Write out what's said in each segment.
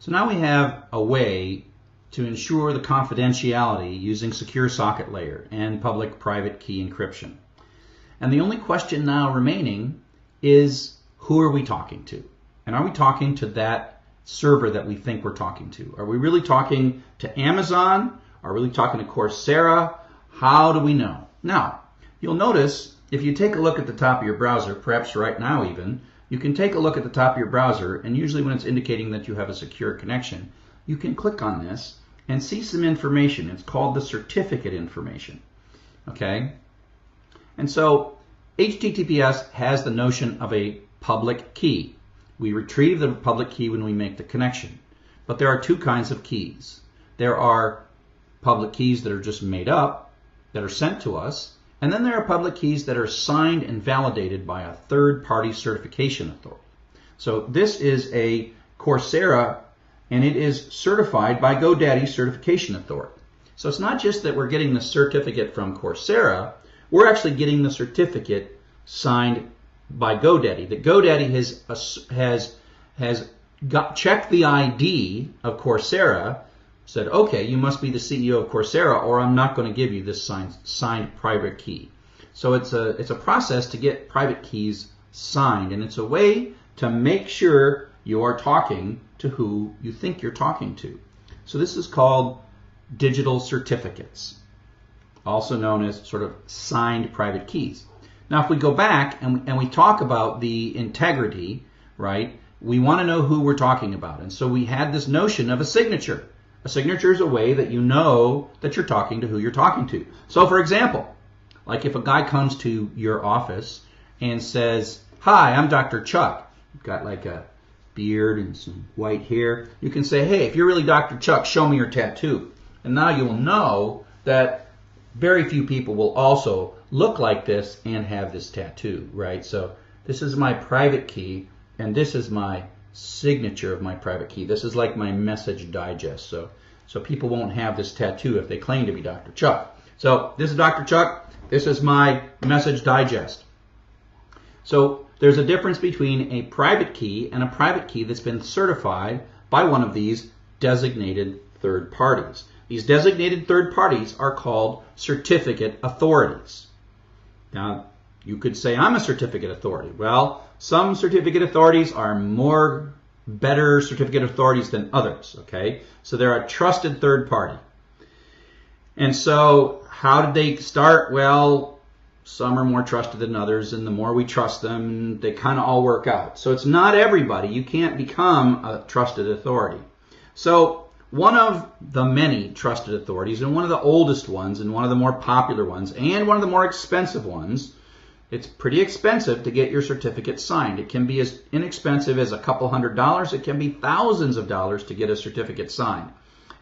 So now we have a way to ensure the confidentiality using secure socket layer and public-private key encryption. And the only question now remaining is, who are we talking to? And are we talking to that server that we think we're talking to? Are we really talking to Amazon? Are we really talking to Coursera? How do we know? Now, you'll notice if you take a look at the top of your browser, perhaps right now even, you can take a look at the top of your browser, and usually when it's indicating that you have a secure connection, you can click on this and see some information. It's called the certificate information. Okay? And so HTTPS has the notion of a public key. We retrieve the public key when we make the connection. But there are two kinds of keys. There are public keys that are just made up, that are sent to us, and then there are public keys that are signed and validated by a third-party certification authority. So this is a Coursera, and it is certified by GoDaddy Certification Authority. So it's not just that we're getting the certificate from Coursera, we're actually getting the certificate signed by GoDaddy. That GoDaddy has checked the ID of Coursera, said, okay, you must be the CEO of Coursera, or I'm not going to give you this signed private key. So it's a process to get private keys signed, and it's a way to make sure you are talking to who you think you're talking to. So this is called digital certificates, also known as sort of signed private keys. Now, if we go back and we talk about the integrity, right, we want to know who we're talking about. And so we had this notion of a signature. A signature is a way that you know that you're talking to who you're talking to. So, for example, like if a guy comes to your office and says, hi, I'm Dr. Chuck. You've got like a beard and some white hair. You can say, hey, if you're really Dr. Chuck, show me your tattoo. And now you will know that very few people will also look like this and have this tattoo, right? So this is my private key, and this is my signature of my private key. This is like my message digest. So people won't have this tattoo if they claim to be Dr. Chuck. So this is Dr. Chuck. This is my message digest. So there's a difference between a private key and a private key that's been certified by one of these designated third parties. These designated third parties are called certificate authorities. Now, you could say I'm a certificate authority. Well, some certificate authorities are better certificate authorities than others, okay? So they're a trusted third party. And so how did they start? Well, some are more trusted than others, and the more we trust them, they kind of all work out. So it's not everybody. You can't become a trusted authority. So one of the many trusted authorities, and one of the oldest ones, and one of the more popular ones, and one of the more expensive ones, it's pretty expensive to get your certificate signed. It can be as inexpensive as a couple $100. It can be thousands of dollars to get a certificate signed.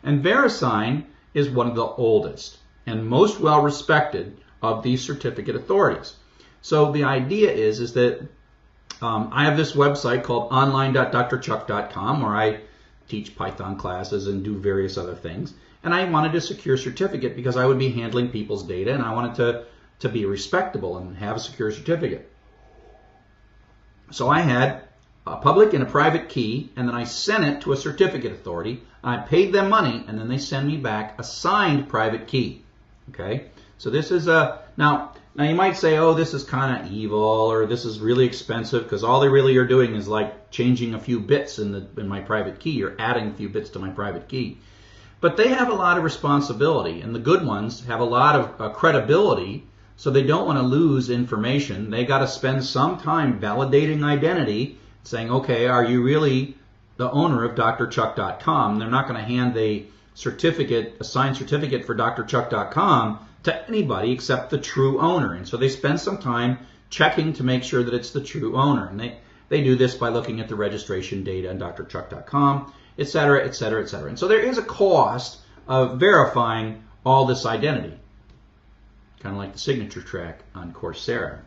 And VeriSign is one of the oldest and most well-respected of these certificate authorities. So the idea is that I have this website called online.drchuck.com where I teach Python classes and do various other things. And I wanted a secure certificate because I would be handling people's data, and I wanted to be respectable and have a secure certificate. So I had a public and a private key, and then I sent it to a certificate authority. I paid them money, and then they send me back a signed private key. Okay, so this is now you might say, oh, this is kind of evil, or this is really expensive, because all they really are doing is like changing a few bits in my private key, or adding a few bits to my private key. But they have a lot of responsibility, and the good ones have a lot of credibility. So they don't want to lose information. They got to spend some time validating identity, saying, okay, are you really the owner of drchuck.com? They're not going to hand a signed certificate for drchuck.com to anybody except the true owner. And so they spend some time checking to make sure that it's the true owner. And they do this by looking at the registration data on drchuck.com, et cetera, et cetera, et cetera. And so there is a cost of verifying all this identity. Kind of like the signature track on Coursera.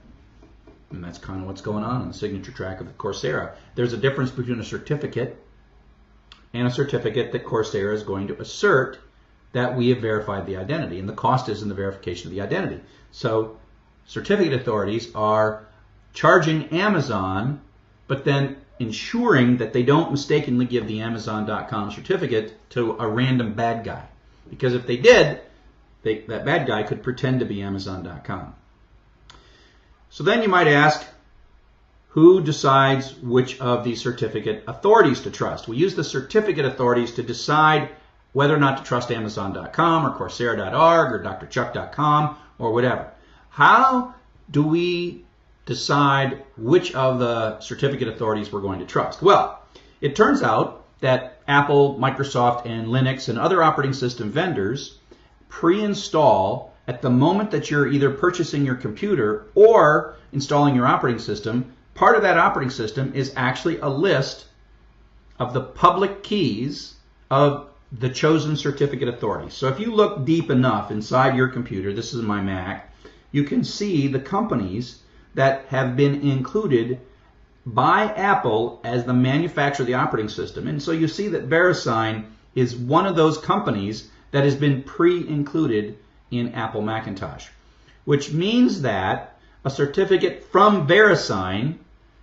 And that's kind of what's going on the signature track of Coursera. There's a difference between a certificate and a certificate that Coursera is going to assert that we have verified the identity. And the cost is in the verification of the identity. So certificate authorities are charging Amazon, but then ensuring that they don't mistakenly give the Amazon.com certificate to a random bad guy. Because if they did, that bad guy could pretend to be Amazon.com. So then you might ask, who decides which of these certificate authorities to trust? We use the certificate authorities to decide whether or not to trust Amazon.com or Coursera.org or drchuck.com or whatever. How do we decide which of the certificate authorities we're going to trust? Well, it turns out that Apple, Microsoft, and Linux and other operating system vendors pre-install at the moment that you're either purchasing your computer or installing your operating system. Part of that operating system is actually a list of the public keys of the chosen certificate authority. So if you look deep enough inside your computer, this is my Mac, you can see the companies that have been included by Apple as the manufacturer of the operating system. And so you see that VeriSign is one of those companies that has been pre-included in Apple Macintosh, which means that a certificate from VeriSign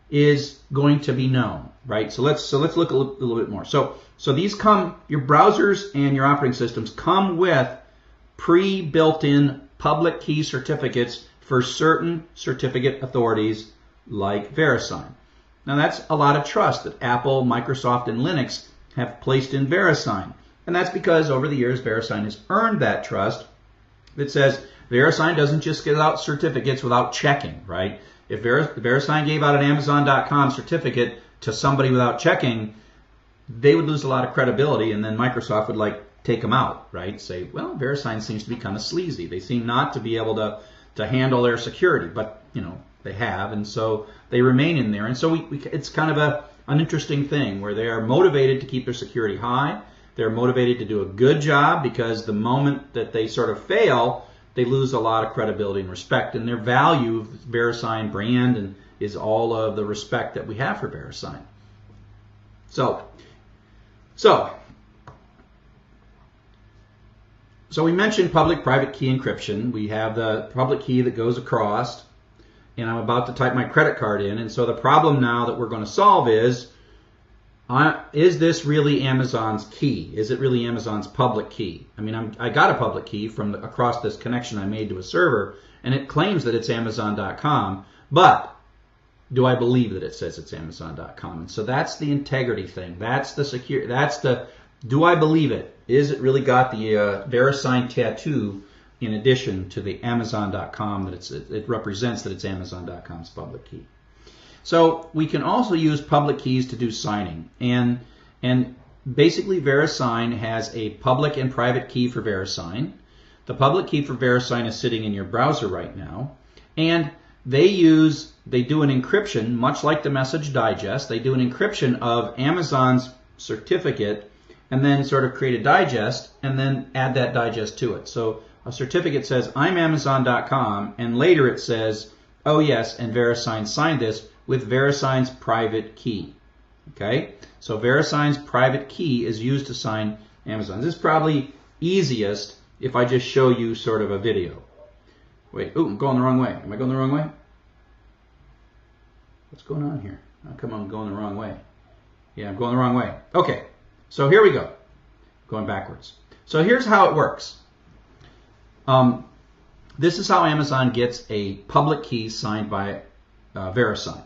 is going to be known, right? So let's look a little bit more. So these your browsers and your operating systems come with pre-built-in public key certificates for certain certificate authorities like VeriSign. Now that's a lot of trust that Apple, Microsoft, and Linux have placed in VeriSign. And that's because over the years VeriSign has earned that trust that says VeriSign doesn't just give out certificates without checking, right? If VeriSign gave out an Amazon.com certificate to somebody without checking, they would lose a lot of credibility, and then Microsoft would take them out, right? Say, well, VeriSign seems to be kind of sleazy. They seem not to be able to handle their security, but they have, and so they remain in there. And so it's kind of an interesting thing where they are motivated to keep their security high. They're motivated to do a good job because the moment that they sort of fail, they lose a lot of credibility and respect, and their value of the VeriSign brand and is all of the respect that we have for VeriSign. So we mentioned public-private key encryption. We have the public key that goes across, and I'm about to type my credit card in, and so the problem now that we're going to solve is this really Amazon's key? Is it really Amazon's public key? I mean, I got a public key from across this connection I made to a server, and it claims that it's Amazon.com, but do I believe that it says it's Amazon.com? And so that's the integrity thing. That's the secure. Do I believe it? Is it really got the VeriSign tattoo in addition to the Amazon.com that it represents that it's Amazon.com's public key? So we can also use public keys to do signing, and basically VeriSign has a public and private key for VeriSign. The public key for VeriSign is sitting in your browser right now, and they do an encryption, much like the message digest. They do an encryption of Amazon's certificate and then sort of create a digest and then add that digest to it. So a certificate says, I'm Amazon.com, and later it says, oh yes, and VeriSign signed this with VeriSign's private key. Okay? So VeriSign's private key is used to sign Amazon. This is probably easiest if I just show you sort of a video. Wait, ooh, I'm going the wrong way. Am I going the wrong way? What's going on here? How come I'm going the wrong way? Yeah, I'm going the wrong way. Okay, so here we go. Going backwards. So here's how it works. This is how Amazon gets a public key signed by VeriSign,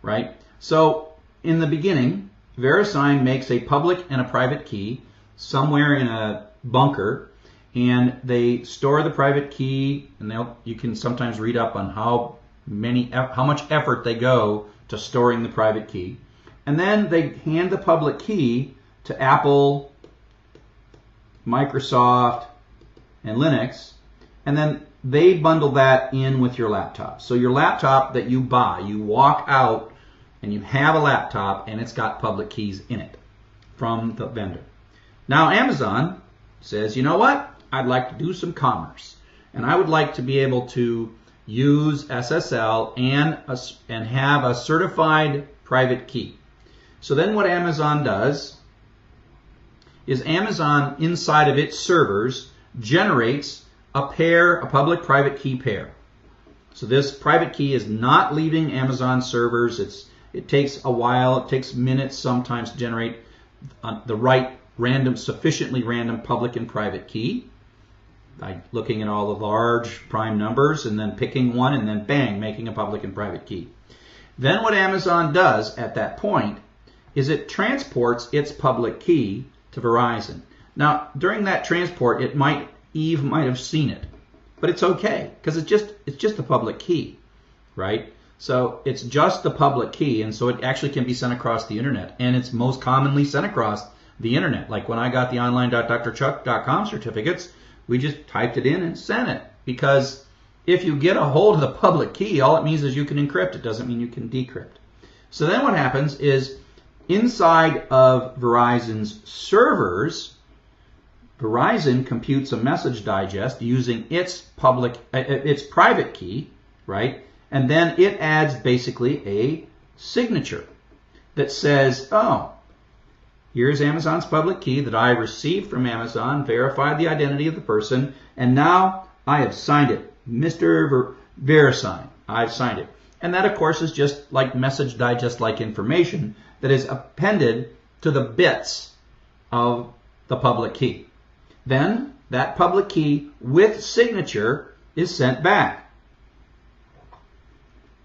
right? So in the beginning, VeriSign makes a public and a private key somewhere in a bunker, and they store the private key, and you can sometimes read up on how much effort they go to storing the private key. And then they hand the public key to Apple, Microsoft, and Linux, and then they bundle that in with your laptop. So your laptop that you buy, you walk out and you have a laptop and it's got public keys in it from the vendor. Now Amazon says, you know what? I'd like to do some commerce, and I would like to be able to use SSL and have a certified private key. So then what Amazon does is Amazon inside of its servers generates a public-private key pair. So this private key is not leaving Amazon servers. It takes a while. It takes minutes sometimes to generate the right sufficiently random public and private key by looking at all the large prime numbers and then picking one and then bang, making a public and private key. Then what Amazon does at that point is it transports its public key to Verizon. Now, during that transport, Eve might have seen it, but it's okay because it's just a public key, right? So it's just the public key, and so it actually can be sent across the internet, and it's most commonly sent across the internet. Like when I got the online.drchuck.com certificates, we just typed it in and sent it, because if you get a hold of the public key, all it means is you can encrypt. It doesn't mean you can decrypt. So then what happens is inside of Verizon's servers, Verizon computes a message digest using its private key, right? And then it adds basically a signature that says, oh, here's Amazon's public key that I received from Amazon, verified the identity of the person, and now I have signed it. Mr. VeriSign, I've signed it. And that, of course, is just like message digest-like information that is appended to the bits of the public key. Then that public key with signature is sent back,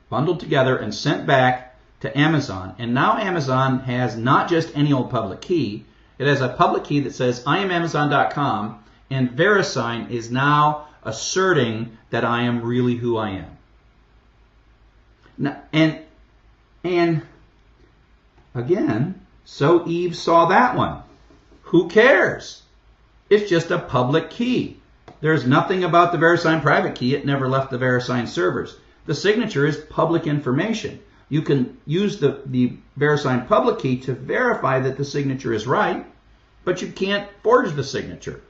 bundled together and sent back to Amazon. And now Amazon has not just any old public key. It has a public key that says, I am Amazon.com, and VeriSign is now asserting that I am really who I am. Now, and again, so Eve saw that one. Who cares? It's just a public key. There's nothing about the VeriSign private key. It never left the VeriSign servers. The signature is public information. You can use the VeriSign public key to verify that the signature is right, but you can't forge the signature.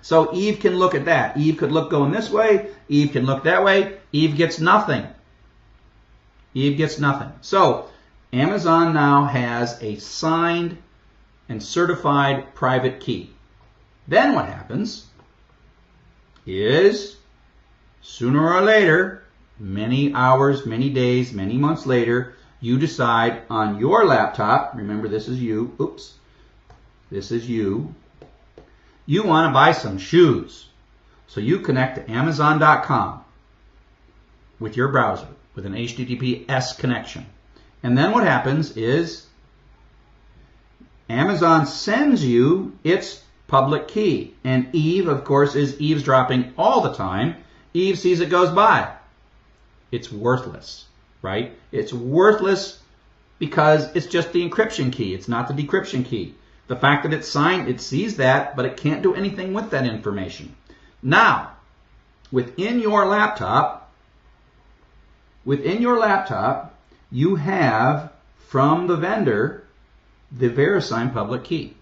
So Eve can look at that. Eve could look going this way. Eve can look that way. Eve gets nothing. Eve gets nothing. So Amazon now has a signed and certified private key. Then what happens is, sooner or later, many hours, many days, many months later, you decide on your laptop, remember this is you, oops, this is you want to buy some shoes. So you connect to Amazon.com with your browser with an HTTPS connection. And then what happens is Amazon sends you its public key. And Eve, of course, is eavesdropping all the time. Eve sees it goes by. It's worthless, right? It's worthless because it's just the encryption key. It's not the decryption key. The fact that it's signed, it sees that, but it can't do anything with that information. Now, within your laptop, you have from the vendor the VeriSign public key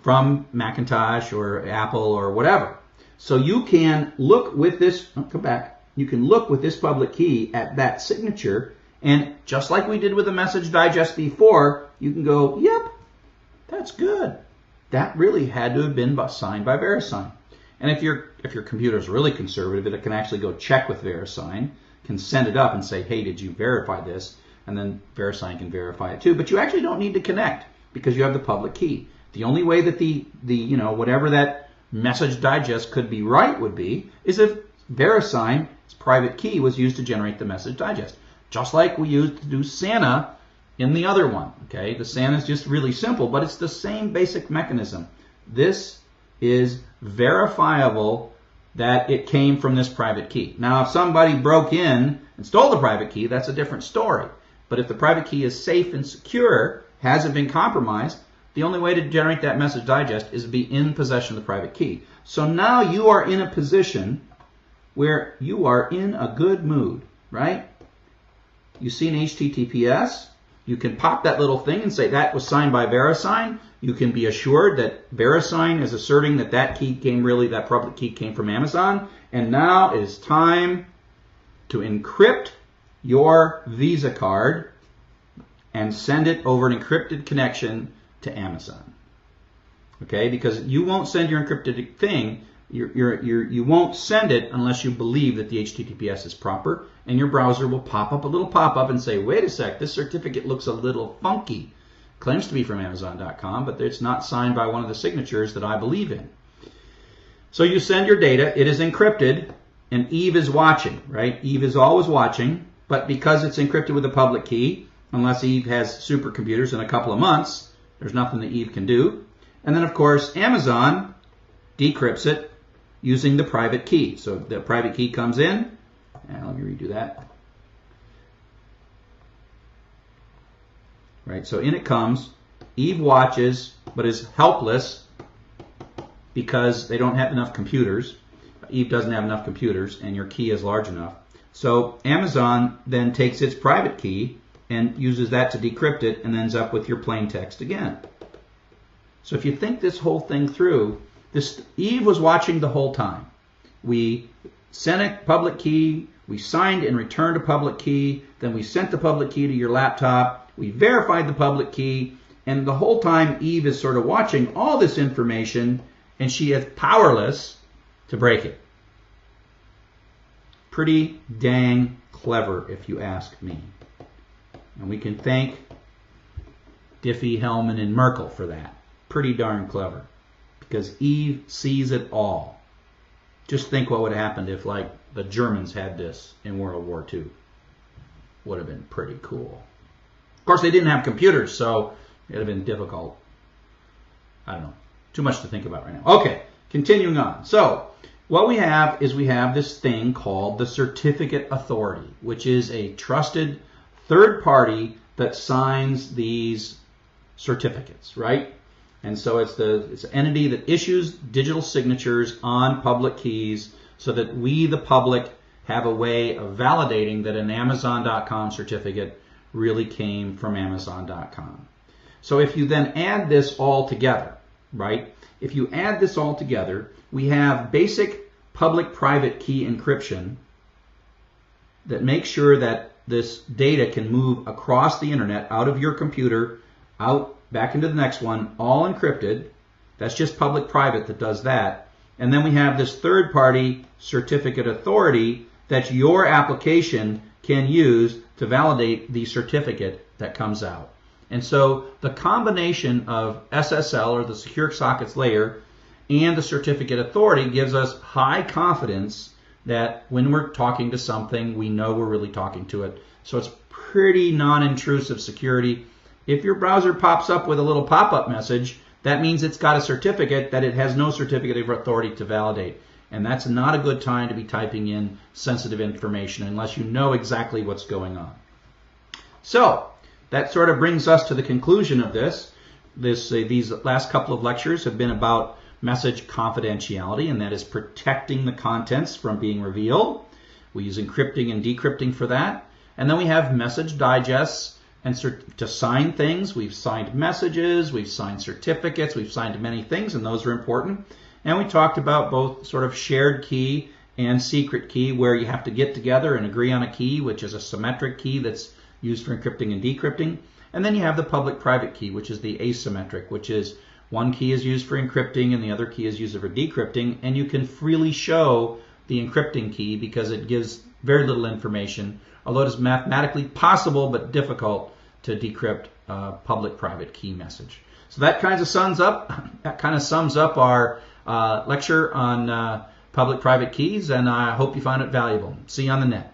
from Macintosh or Apple or whatever. So you can look with this, you can look with this public key at that signature, and just like we did with the message digest before, you can go, yep, that's good. That really had to have been signed by VeriSign. And if your computer is really conservative, it can actually go check with VeriSign, can send it up and say, hey, did you verify this? And then VeriSign can verify it too. But you actually don't need to connect because you have the public key. The only way that the whatever that message digest could be right would be is if VeriSign's private key was used to generate the message digest. Just like we used to do Santa in the other one. Okay, the Santa is just really simple, but it's the same basic mechanism. This is verifiable that it came from this private key. Now, if somebody broke in and stole the private key, that's a different story. But if the private key is safe and secure, hasn't been compromised, the only way to generate that message digest is to be in possession of the private key. So now you are in a position where you are in a good mood, right? You see an HTTPS, you can pop that little thing and say that was signed by VeriSign. You can be assured that VeriSign is asserting that that public key came from Amazon. And now it is time to encrypt your Visa card and send it over an encrypted connection to Amazon. Okay, because you won't send your encrypted thing you won't send it unless you believe that the HTTPS is proper, and your browser will pop up a little pop-up and say, wait a sec, this certificate looks a little funky. Claims to be from Amazon.com, but it's not signed by one of the signatures that I believe in. So you send your data, it is encrypted, and Eve is watching, right? Eve is always watching, but because it's encrypted with a public key, unless Eve has supercomputers in a couple of months, there's nothing that Eve can do. And then, of course, Amazon decrypts it using the private key. So the private key comes in, and let me redo that. Right, so in it comes, Eve watches, but is helpless because they don't have enough computers. Eve doesn't have enough computers, and your key is large enough. So Amazon then takes its private key and uses that to decrypt it and ends up with your plain text again. So if you think this whole thing through, Eve was watching the whole time. We sent a public key, we signed and returned a public key, then we sent the public key to your laptop, we verified the public key, and the whole time Eve is sort of watching all this information, and she is powerless to break it. Pretty dang clever, if you ask me. And we can thank Diffie, Hellman, and Merkel for that. Pretty darn clever. Because Eve sees it all. Just think what would have happened if, like, the Germans had this in World War II. Would have been pretty cool. Of course, they didn't have computers, so it would have been difficult. I don't know. Too much to think about right now. Okay, continuing on. So, what we have is we have this thing called the Certificate Authority, which is a trusted third party that signs these certificates, right? And so it's an entity that issues digital signatures on public keys so that we, the public, have a way of validating that an Amazon.com certificate really came from Amazon.com. So if you then add this all together, right? If you add this all together, we have basic public-private key encryption that makes sure that this data can move across the internet, out of your computer, out back into the next one, all encrypted. That's just public-private that does that. And then we have this third-party certificate authority that your application can use to validate the certificate that comes out. And so the combination of SSL, or the Secure Sockets Layer, and the certificate authority gives us high confidence that when we're talking to something, we know we're really talking to it. So it's pretty non-intrusive security. If your browser pops up with a little pop-up message, that means it's got a certificate that it has no certificate of authority to validate. And that's not a good time to be typing in sensitive information unless you know exactly what's going on. So that sort of brings us to the conclusion of this. These last couple of lectures have been about message confidentiality, and that is protecting the contents from being revealed. We use encrypting and decrypting for that. And then we have message digests and to sign things. We've signed messages, we've signed certificates, we've signed many things, and those are important. And we talked about both sort of shared key and secret key, where you have to get together and agree on a key, which is a symmetric key that's used for encrypting and decrypting. And then you have the public-private key, which is the asymmetric, which is one key is used for encrypting and the other key is used for decrypting, and you can freely show the encrypting key because it gives very little information, although it is mathematically possible but difficult to decrypt a public-private key message. So that kind of sums up our lecture on public-private keys, and I hope you found it valuable. See you on the net.